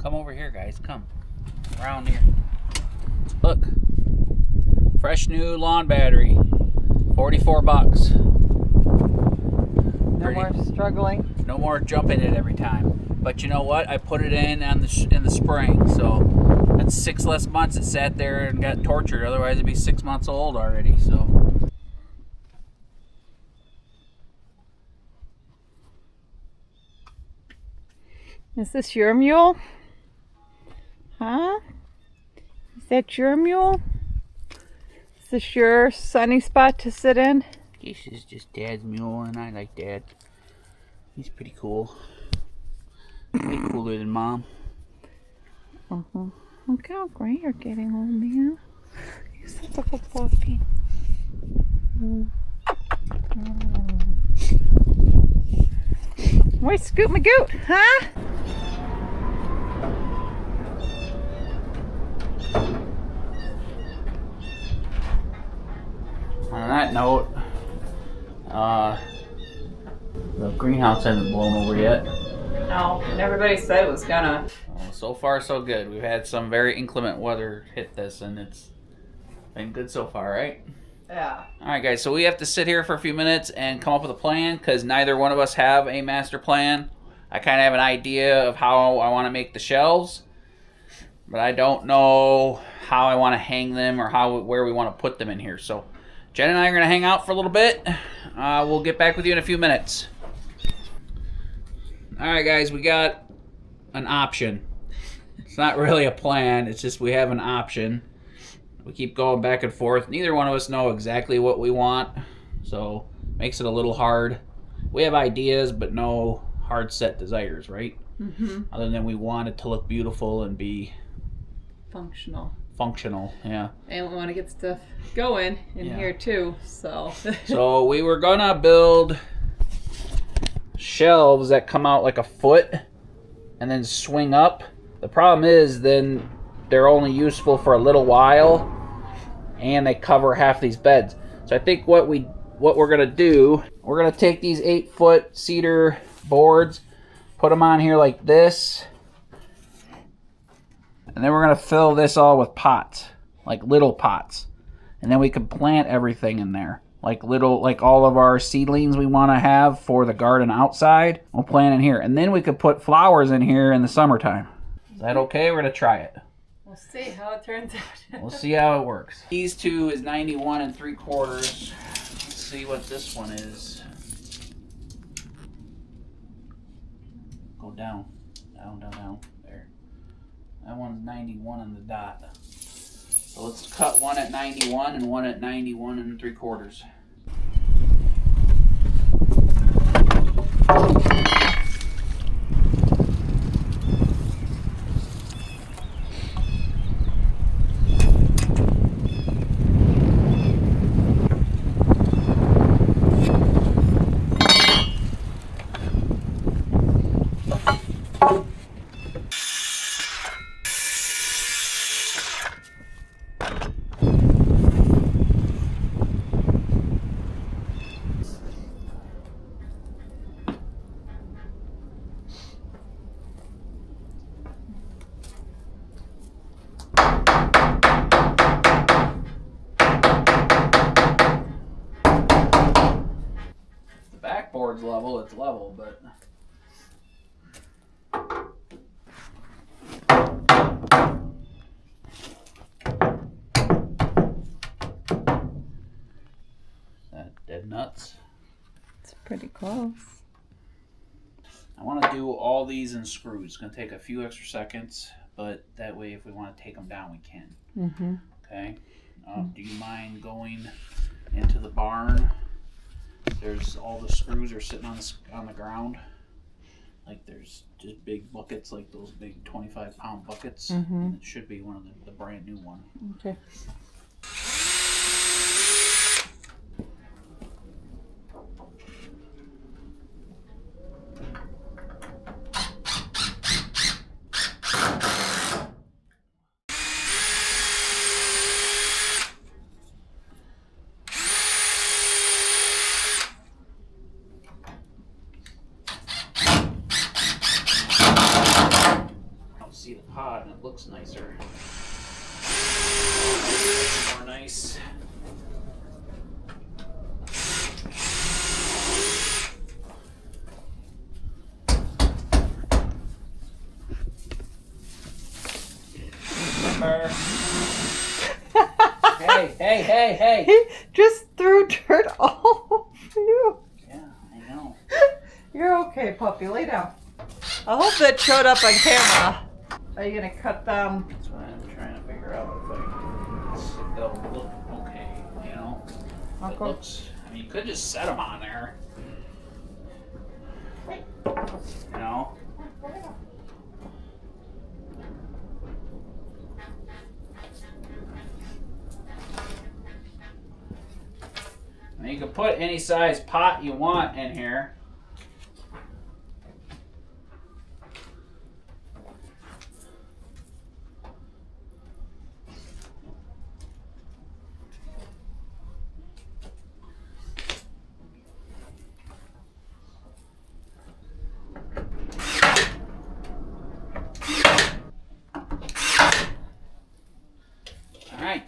Come over here, guys. Come. Around here. Look. Fresh new lawn battery. 44 bucks. No more struggling. No more jumping it every time. But you know what? I put it in the spring, so that's 6 less months it sat there and got tortured. Otherwise, it'd be 6 months old already. So. Is this your mule? Huh? Is that your mule? Is this your sunny spot to sit in? This is just Dad's mule, and I like Dad. He's pretty cool. Way cooler than Mom. Look how gray you're getting, old man. You're such a good puppy. Wait, scoot my goat, huh? On that note, the greenhouse hasn't blown over yet. No, and everybody said it was gonna. Well, so far, so good. We've had some very inclement weather hit this, and it's been good so far, right? Yeah. All right, guys, so we have to sit here for a few minutes and come up with a plan because neither one of us have a master plan. I kind of have an idea of how I want to make the shelves, but I don't know how I want to hang them or where we want to put them in here. So Jen and I are going to hang out for a little bit. We'll get back with you in a few minutes. All right, guys, we got an option. It's not really a plan. It's just we have an option. We keep going back and forth. Neither one of us know exactly what we want, so makes it a little hard. We have ideas, but no hard set desires, right? Other than we want it to look beautiful and be functional, yeah. And we want to get stuff going in here too, so. So we were gonna build shelves that come out like a foot and then swing up. The problem is then they're only useful for a little while and they cover half these beds. So I think what we're gonna do, we're gonna take these 8-foot cedar boards, put them on here like this, and then we're gonna fill this all with pots, like little pots, and then we can plant everything in there, like all of our seedlings we want to have for the garden outside. We'll plant in here, and then we could put flowers in here in the summertime. Is that okay? We're gonna try it. We'll see how it turns out. We'll see how it works. These two is 91 3/4. Let's see what this one is. Go down, down, down, down. There. That one's 91 on the dot. So let's cut one at 91 and one at 91 3/4. Backboard's level, it's level, but that dead nuts. It's pretty close. I want to do all these in screws. It's going to take a few extra seconds, but that way if we want to take them down, we can. Okay. Do you mind going into the barn? There's all the screws are sitting on the ground. Like there's just big buckets, like those big 25-pound buckets. And it should be one of the brand new one. Okay. See the looks nicer. More nice. Hey. He just threw dirt all over you. Yeah, I know. You're okay, puppy. Lay down. I hope that showed up on camera. Are you gonna cut them? That's what I'm trying to figure out if they'll look okay, you know? It looks, I mean, you could just set them on there. You know? And you can put any size pot you want in here. All right.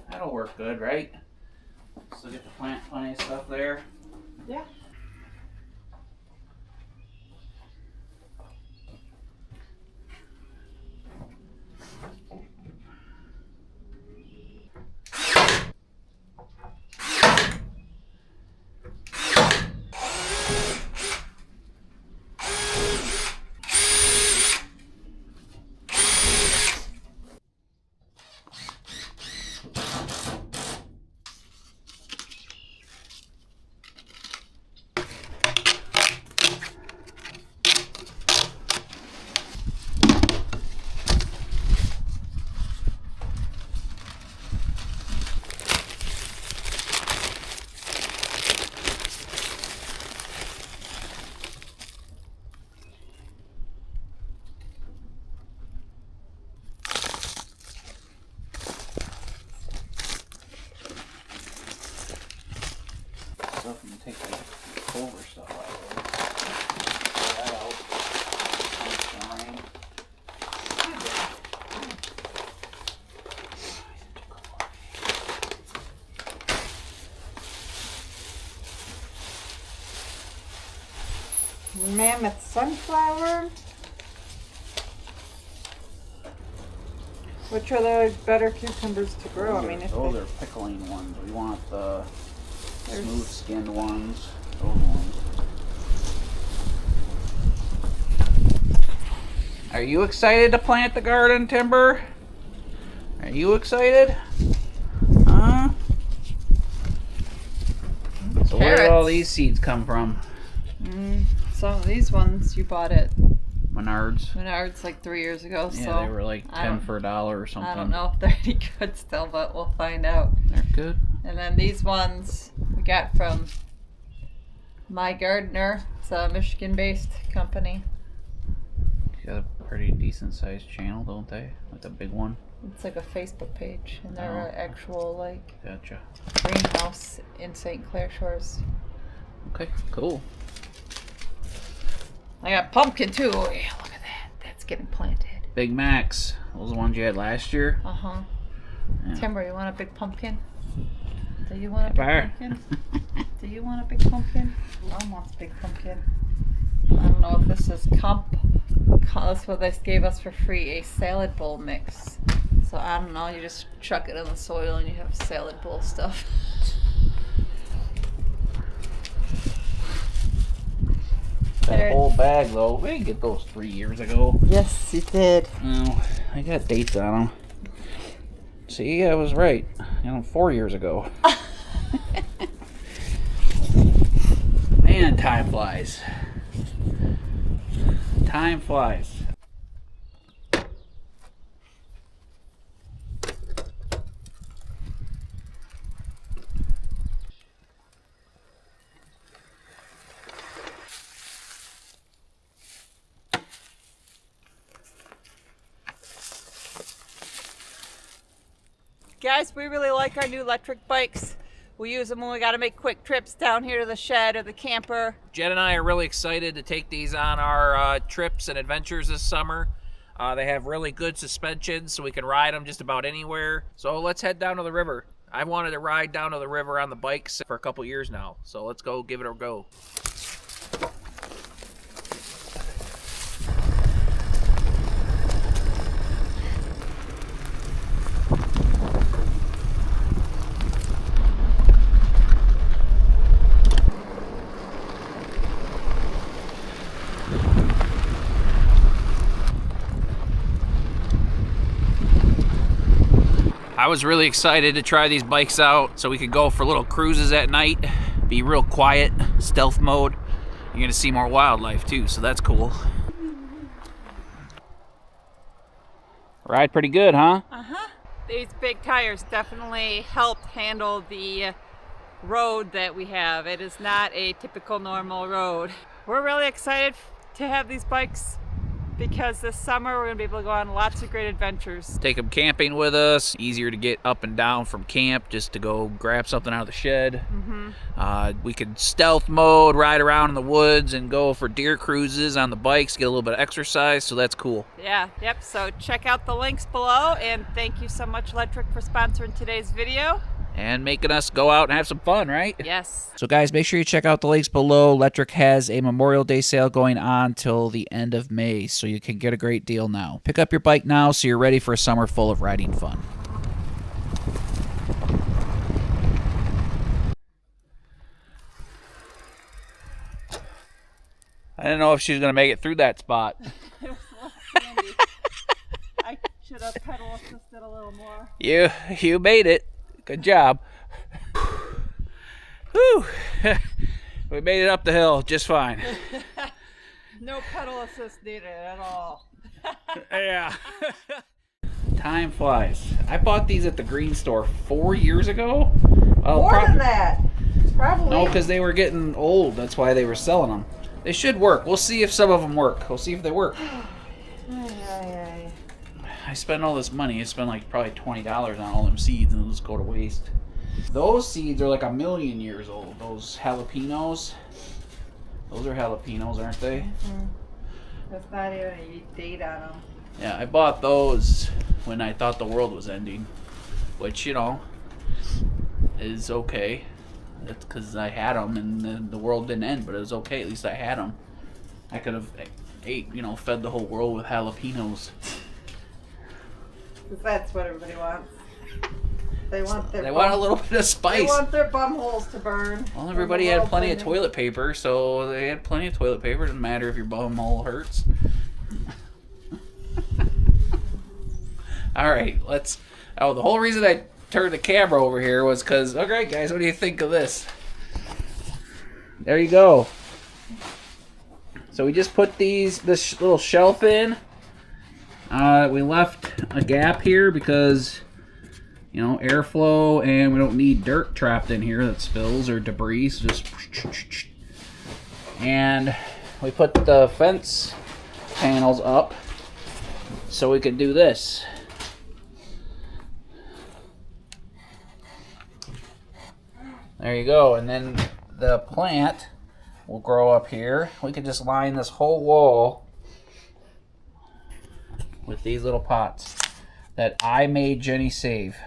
That'll work good, right? Still get to plant plenty of stuff there. Yeah. Stuff and take the clover stuff out of there. Pull that out. Mammoth sunflower. Which are the better cucumbers to grow? I mean, if those are pickling ones. We want the smooth skinned ones. Those ones. Are you excited to plant the garden, Timber? Are you excited? Huh? So where did all these seeds come from? Some of these ones you bought at Menards like 3 years ago. Yeah, so they were like 10 for $1 or something. I don't know if they're any good still, but we'll find out. They're good. And then these ones we got from My Gardener. It's a Michigan-based company. Got a pretty decent sized channel, don't they? Like a big one. It's like a Facebook page, and they're an actual like Gotcha. greenhouse in St. Clair Shores. Okay, cool. I got pumpkin too. Oh, yeah, look at that. That's getting planted. Big Macs. Those are the ones you had last year? Uh-huh. Yeah. Timber, you want a big pumpkin? Do you want a big pumpkin? Do you want a big pumpkin? Mom wants a big pumpkin. I don't know if this is that's what they gave us for free, a salad bowl mix. So I don't know, you just chuck it in the soil and you have salad bowl stuff. That whole bag, though, we didn't get those 3 years ago. Yes, you did. No, I got dates on them. See, I was right. 4 years ago. Man, time flies. Time flies. Guys, we really like our new electric bikes. We use them when we got to make quick trips down here to the shed or the camper. Jen and I are really excited to take these on our trips and adventures this summer. They have really good suspension, so we can ride them just about anywhere. So let's head down to the river. I've wanted to ride down to the river on the bikes for a couple years now, so let's go give it a go. I was really excited to try these bikes out so we could go for little cruises at night, be real quiet, stealth mode. You're gonna see more wildlife too, so that's cool. Ride pretty good, huh? Uh-huh. These big tires definitely helped handle the road that we have. It is not a typical normal road. We're really excited to have these bikes because this summer we're going to be able to go on lots of great adventures. Take them camping with us. Easier to get up and down from camp just to go grab something out of the shed. We could stealth mode, ride around in the woods and go for deer cruises on the bikes, get a little bit of exercise, so that's cool. Yeah, yep. So check out the links below, and thank you so much, Electric, for sponsoring today's video. And making us go out and have some fun, right? Yes. So guys, make sure you check out the links below. Electric has a Memorial Day sale going on till the end of May, so you can get a great deal now. Pick up your bike now so you're ready for a summer full of riding fun. I didn't know if she was going to make it through that spot. I should have pedal assisted a little more. You made it. Good job. Whew. We made it up the hill just fine. No pedal assist needed at all. Yeah. Time flies. I bought these at the green store 4 years ago. More than that. Probably. No, because they were getting old. That's why they were selling them. They should work. We'll see if some of them work. We'll see if they work. I spent all this money. I spent like probably $20 on all them seeds, and it'll just go to waste. Those seeds are like 1,000,000 years old. Those jalapenos. Those are jalapenos, aren't they? That's not even a date on them. Yeah, I bought those when I thought the world was ending, which, you know, is okay. That's because I had them and the world didn't end, but it was okay. At least I had them. I could have fed the whole world with jalapenos. That's what everybody wants. They want a little bit of spice. They want their bum holes to burn. Well, everybody had plenty of toilet paper, so they had plenty of toilet paper. Doesn't matter if your bum hole hurts. All right, let's. Oh, the whole reason I turned the camera over here was because. Okay, guys, what do you think of this? There you go. So we just put this little shelf in. We left a gap here because, you know, airflow, and we don't need dirt trapped in here that spills or debris. So just, and we put the fence panels up so we could do this. There you go, and then the plant will grow up here. We could just line this whole wall with these little pots that I made Jenny save.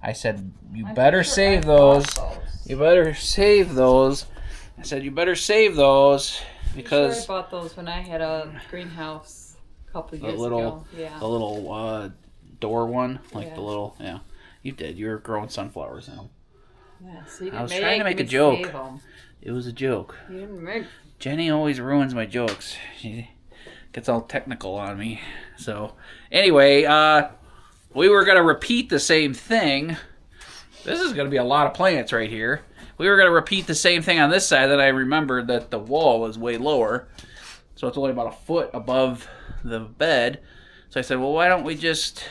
I said, you better save those. You better save those. I said, you better save those because I bought those when I had a greenhouse a couple years ago. Yeah. The little door one, like Yeah. the little, yeah. You did. You were growing sunflowers in them. Yeah, so you I was trying to make a joke. It was a joke. You didn't make. Jenny always ruins my jokes. She gets all technical on me. So, anyway, we were going to repeat the same thing. This is going to be a lot of plants right here. we were going to repeat the same thing on this side, then I remembered that the wall is way lower. So it's only about a foot above the bed. So I said, well, why don't we just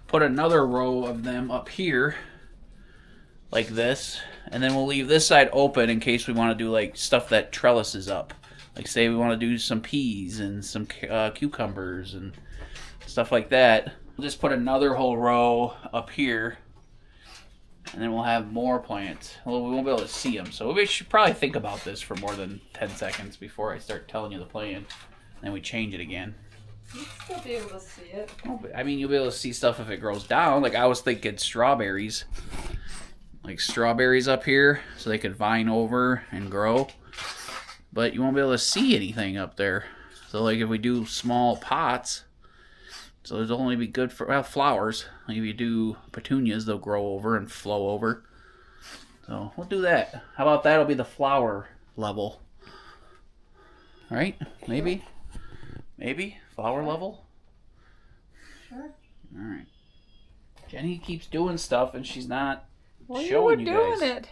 put another row of them up here like this, and then we'll leave this side open in case we want to do like stuff that trellises up. Like say we want to do some peas and some cucumbers and stuff like that. We'll just put another whole row up here, and then we'll have more plants. Well, we won't be able to see them, so we should probably think about this for more than 10 seconds before I start telling you the plan. Then we change it again. You'll still be able to see it. Oh, but, I mean, you'll be able to see stuff if it grows down. Like I was thinking strawberries. Like strawberries up here, so they could vine over and grow. But you won't be able to see anything up there. So like if we do small pots, so it'll only be good for, well, flowers. Like if you do petunias, they'll grow over and flow over. So we'll do that. How about that'll be the flower level? Right? Maybe? Maybe? Flower level? Sure. Alright. Jenny keeps doing stuff and she's not Well, you showing were you doing guys. it.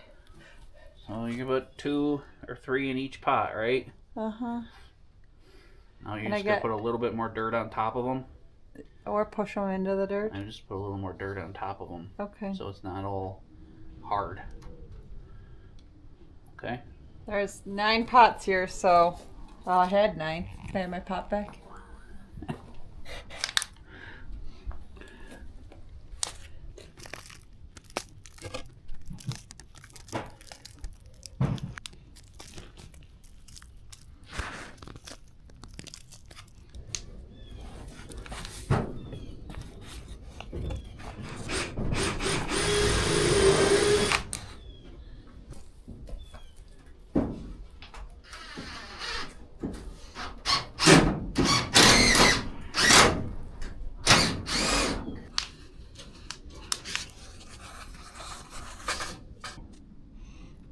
So you can put 2 or 3 in each pot, right? Uh-huh. Now you're And I just going to got- put a little bit more dirt on top of them. Or push them into the dirt. I just put a little more dirt on top of them. Okay. So it's not all hard. Okay? There's 9 pots here, so... Well, I had 9. Can I have my pot back?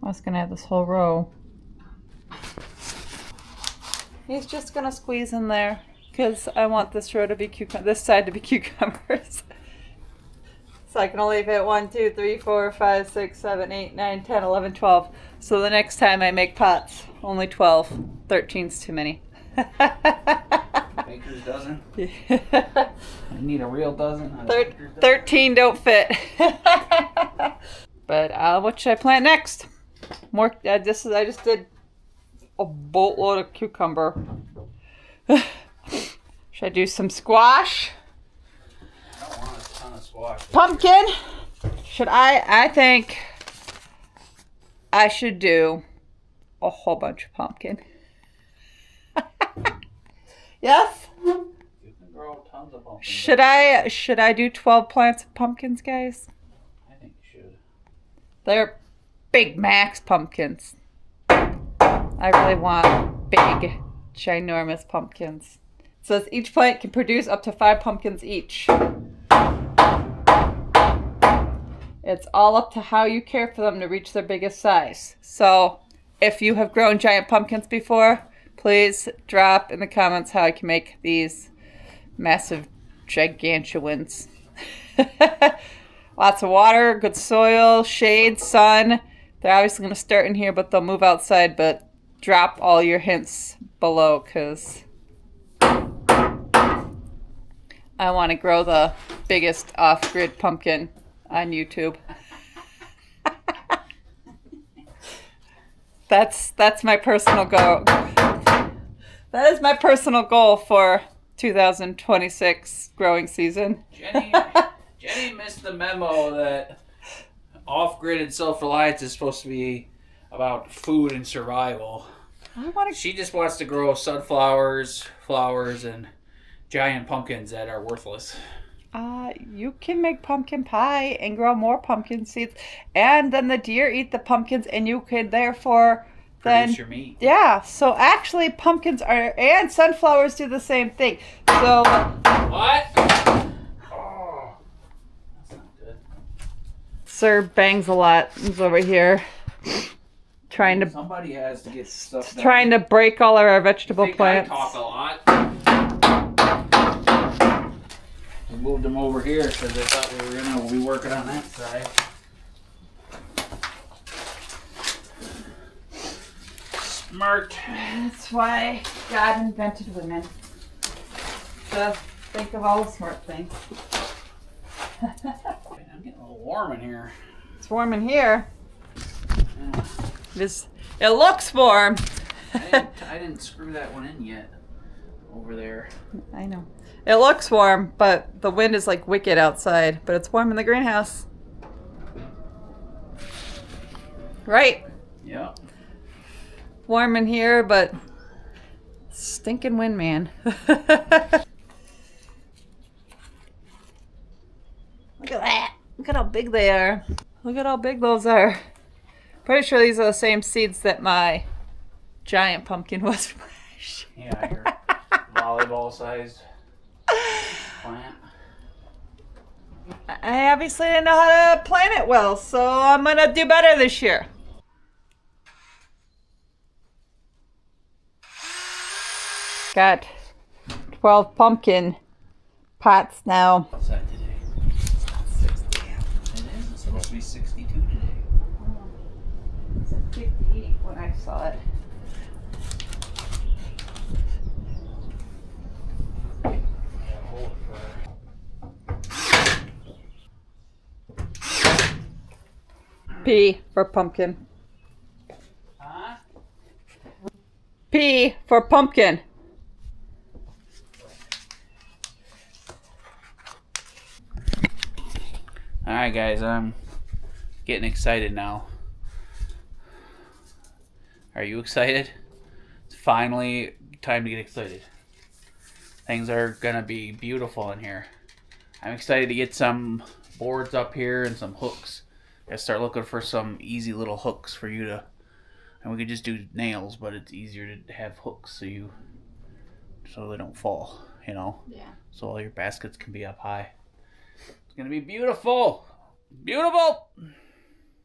I was gonna have this whole row. He's just gonna squeeze in there because I want this row to be this side to be cucumbers. So I can only fit 1, 2, 3, 4, 5, 6, 7, 8, 9, 10, 11, 12. So the next time I make pots, only 12. 13's too many. Baker's dozen? I need a real dozen. 13 don't fit. But what should I plant next? More. I just did a boatload of cucumber. Should I do some squash? I don't want a ton of squash. Pumpkin? Should I think I should do a whole bunch of pumpkin. Yes? You can grow tons of pumpkins. Should I do 12 plants of pumpkins, guys? I think you should. They're Big Max pumpkins. I really want big, ginormous pumpkins. It says each plant can produce up to 5 pumpkins each. It's all up to how you care for them to reach their biggest size. So, if you have grown giant pumpkins before, please drop in the comments how I can make these massive gigantuans. Lots of water, good soil, shade, sun. They're obviously going to start in here, but they'll move outside. But drop all your hints below because I want to grow the biggest off-grid pumpkin on YouTube. That's my personal goal. That is my personal goal for 2026 growing season. Jenny missed the memo that off-grid and self-reliance is supposed to be about food and survival. She just wants to grow sunflowers, flowers, and giant pumpkins that are worthless. You can make pumpkin pie and grow more pumpkin seeds, and then the deer eat the pumpkins, and you could therefore Produce your meat. Yeah. So actually, pumpkins and sunflowers do the same thing. So what? Oh, that's not good. Sir Bangs a lot is over here Somebody has to get stuff done. trying to break all of our vegetable plants. I talk a lot. We moved them over here because they thought we were gonna be working on that side. smart. That's why God invented women. To think of all the smart things. I'm getting a little warm in here. It's warm in here. Yeah. It looks warm. I didn't screw that one in yet. Over there. I know. It looks warm, but the wind is like wicked outside. But it's warm in the greenhouse. Right? Yeah. Warm in here, but stinking wind, man. Look at that. Look at how big they are. Look at how big those are. Pretty sure these are the same seeds that my giant pumpkin was fresh. Yeah, your volleyball-sized plant. I obviously didn't know how to plant it well, so I'm going to do better this year. Got 12 pumpkin pots now. What's that today? 60. It is. It's supposed to be 62 today. It said 58 when I saw it. P for pumpkin. Huh? P for pumpkin. Alright guys, I'm getting excited now. Are you excited? It's finally time to get excited. Things are gonna be beautiful in here. I'm excited to get some boards up here and some hooks. I start looking for some easy little hooks for you to, and we could just do nails, but it's easier to have hooks so they don't fall, you know? Yeah. So all your baskets can be up high. It's gonna be beautiful. Beautiful.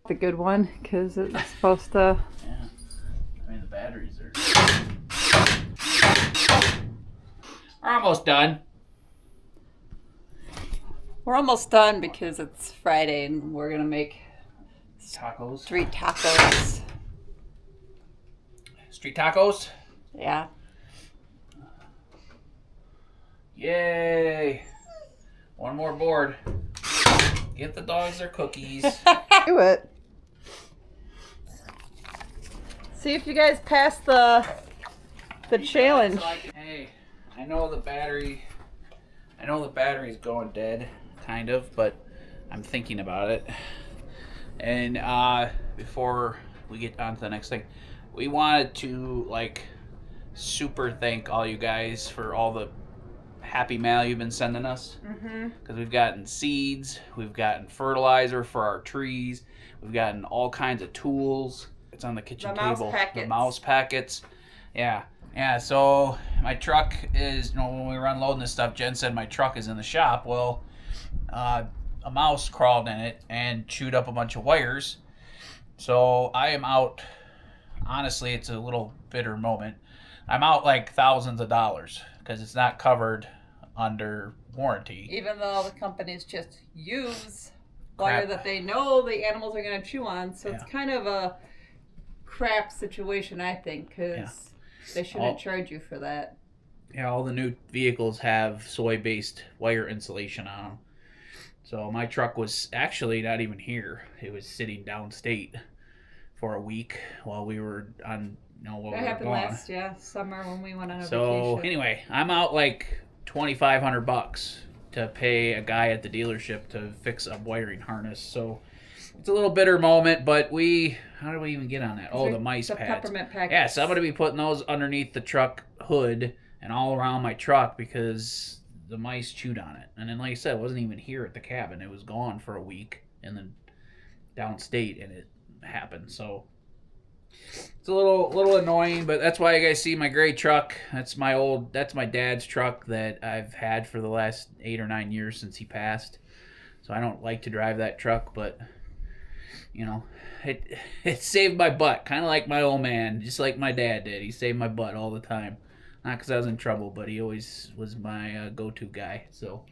The good one, because it's supposed to. Yeah. I mean the batteries are. We're almost done. We're almost done because it's Friday and we're gonna make Tacos. street tacos. Street tacos. Yeah. Yay. One more board. Get the dogs their cookies. Do it. See if you guys pass the challenge. Hey, I know the battery's going dead, kind of, but I'm thinking about it. And before we get on to the next thing, we wanted to like super thank all you guys for all the happy mail you've been sending us. Because we've gotten seeds, we've gotten fertilizer for our trees, we've gotten all kinds of tools. It's on the kitchen table. The mouse packets. Yeah. So my truck is, when we were unloading this stuff, Jen said my truck is in the shop. Well, a mouse crawled in it and chewed up a bunch of wires. So I am out. Honestly, it's a little bitter moment. I'm out like thousands of dollars because it's not covered under warranty. Even though the companies just use wire that they know the animals are going to chew on. So it's kind of a crap situation, I think, because they shouldn't charge you for that. Yeah, all the new vehicles have soy-based wire insulation on them. So my truck was actually not even here. It was sitting downstate for a week while we were on, while we were gone. That happened last summer when we went on a vacation. So anyway, I'm out like $2,500 to pay a guy at the dealership to fix a wiring harness. So it's a little bitter moment, but how did we even get on that? Oh, the mice pads. Peppermint packets. Yeah, so I'm going to be putting those underneath the truck hood and all around my truck because the mice chewed on it. And then, like I said, it wasn't even here at the cabin. It was gone for a week and then downstate, and it happened. So it's a little annoying, but that's why you guys see my gray truck. That's my dad's truck that I've had for the last 8 or 9 years since he passed. So I don't like to drive that truck, but it saved my butt, kind of like my old man, just like my dad did. He saved my butt all the time. Not because I was in trouble, but he always was my go-to guy. So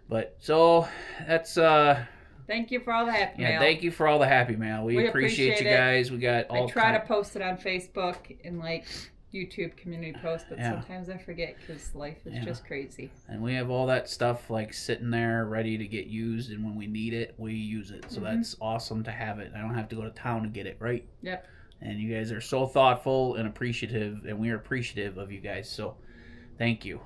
that's That Thank you for all the happy mail. Yeah, thank you for all the happy mail. We appreciate you guys. We got all. I try to post it on Facebook and like YouTube community posts, but sometimes I forget because life is just crazy. And we have all that stuff like sitting there ready to get used, and when we need it, we use it. So that's awesome to have it. I don't have to go to town to get it, right? Yep. And you guys are so thoughtful and appreciative, and we are appreciative of you guys. So thank you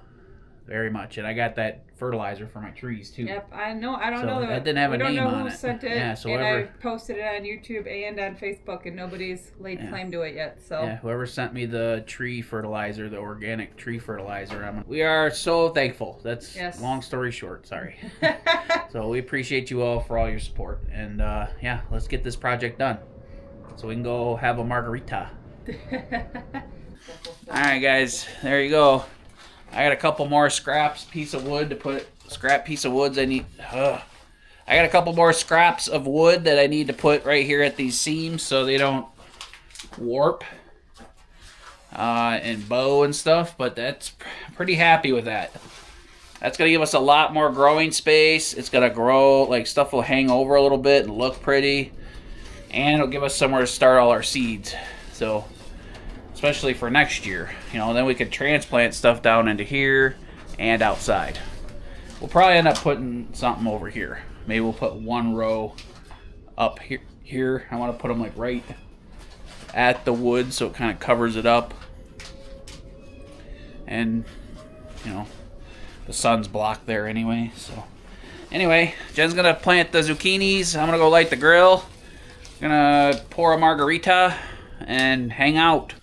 very much. And I got that fertilizer for my trees too. Yep, I know. I don't know that didn't have a name on it. Sent it. Yeah, so and I posted it on YouTube and on Facebook, and nobody's laid claim to it yet. So yeah, whoever sent me the tree fertilizer, the organic tree fertilizer, we are so thankful. That's long story short. Sorry. So we appreciate you all for all your support, and yeah, let's get this project done so we can go have a margarita. All right, guys, there you go. I got a couple more scraps piece of wood to put. I need. I got a couple more scraps of wood that I need to put right here at these seams so they don't warp and bow and stuff. But that's pretty happy with that. That's gonna give us a lot more growing space. It's gonna grow, like stuff will hang over a little bit and look pretty, and it'll give us somewhere to start all our seeds. So. Especially for next year, you know, then we could transplant stuff down into here and outside. We'll probably end up putting something over here. Maybe we'll put one row up here. I want to put them like right at the wood so it kind of covers it up. And, you know, the sun's blocked there anyway. So, anyway, Jen's going to plant the zucchinis. I'm going to go light the grill. Going to pour a margarita and hang out.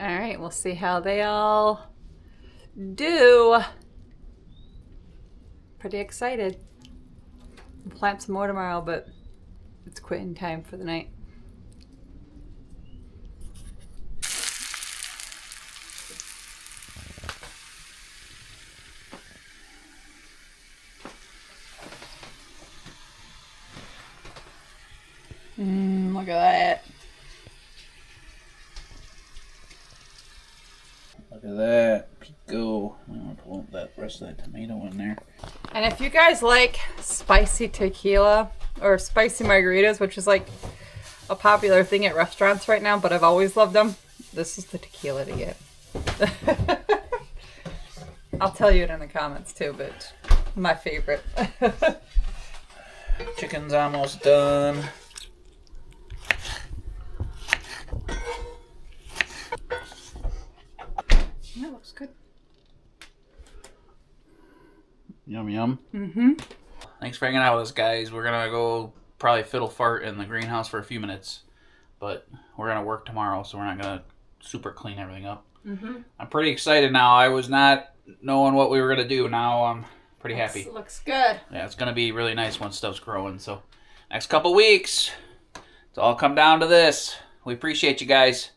All right, we'll see how they all do. Pretty excited. We'll plant some more tomorrow, but it's quitting time for the night. Look at that. Look at that. Pico. I'm going to pull that rest of that tomato in there. And if you guys like spicy tequila or spicy margaritas, which is like a popular thing at restaurants right now, but I've always loved them, this is the tequila to get. I'll tell you it in the comments too, but my favorite. Chicken's almost done. That looks good. Yum, yum. Mm-hmm. Thanks for hanging out with us, guys. We're going to go probably fiddle fart in the greenhouse for a few minutes. But we're going to work tomorrow, so we're not going to super clean everything up. Mm-hmm. I'm pretty excited now. I was not knowing what we were going to do. Now I'm pretty happy. Looks good. Yeah, it's going to be really nice once stuff's growing. So next couple weeks, it's all come down to this. We appreciate you guys.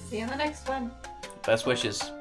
See you in the next one. Best wishes.